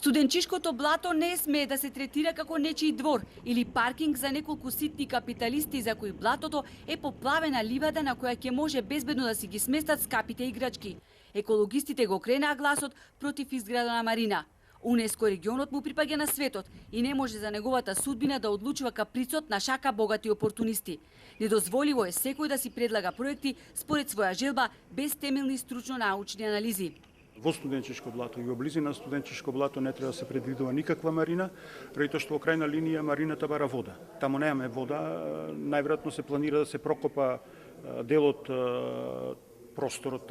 Студенчишкото блато не смее да се третира како нечiji двор или паркинг за неколку ситни капиталисти за кои блатото е поплавена ливада на која ќе може безбедно да си ги сместат скапите играчки. Екологистите го кренаа гласот против изграда на марина. УНЕСКО регионот му припаѓа на светот и не може за неговата судбина да одлучува каприцот на шака богати опортунисти. Недозволиво е секој да си предлага проекти според своја желба без темелни стручно-научни анализи. Во студенчишко блато и во близина на студенчишко блато не треба да се предвидува никаква марина, ради што во крајна линија марината бара вода. Таму немаме вода, најверојатно се планира да се прокопа дел од просторот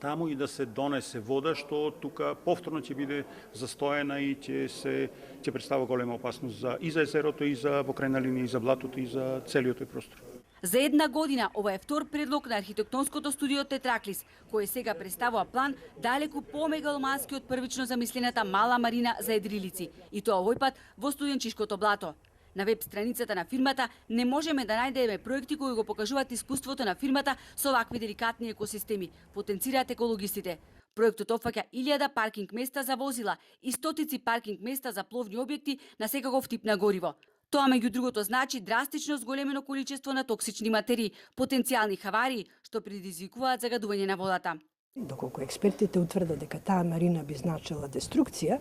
таму и да се донесе вода, што тука повторно ќе биде застоена и ќе представува голема опасност и за езерото, и за во крајна линија и за блатото, и за целиот тој простор. За една година ова е втор предлог на архитектонското студио Тетраклис, кој сега представува план далеку помегаломански од првично замислената мала марина за Едрилици, и тоа овој пат во студенчишкото блато. На веб страницата на фирмата не можеме да најдеме проекти кои го покажуваат искуството на фирмата со вакви деликатни екосистеми, потенцираат екологистите. Проектот опфаќа 1000 паркинг места за возила и стотици паркинг места за пловни објекти на секаков тип на гориво. Тоа меѓу другото значи драстично зголемено количество на токсични материи, потенцијални хаварии што предизвикуваат загадување на водата. Доколку експертите утврдат дека таа марина би значила деструкција,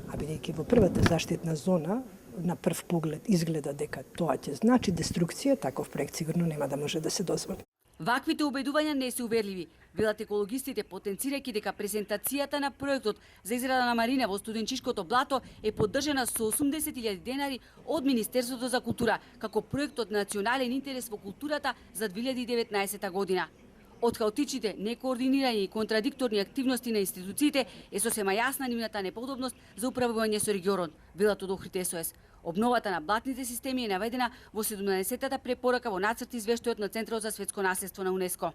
а бидејќи во првата заштитна зона на прв поглед изгледа дека тоа ќе значи деструкција, таков проект сигурно нема да може да се дозволи. Ваквите убедувања не се уверливи, велат екологистите, потенцирајќи дека презентацијата на проектот за израда на марина во студенчишкото блато е поддржана со 80.000 денари од Министерството за култура, како проект од национален интерес во културата за 2019 година. Од хаотичните, некоординирани и контрадикторни активности на институциите е сосема јасна нивната неподобност за управување со регионот, велат од Охрид СОС. Обновата на блатните системи е наведена во 17-та препорака во нацрт извештајот на Центарот за светско наследство на УНЕСКО.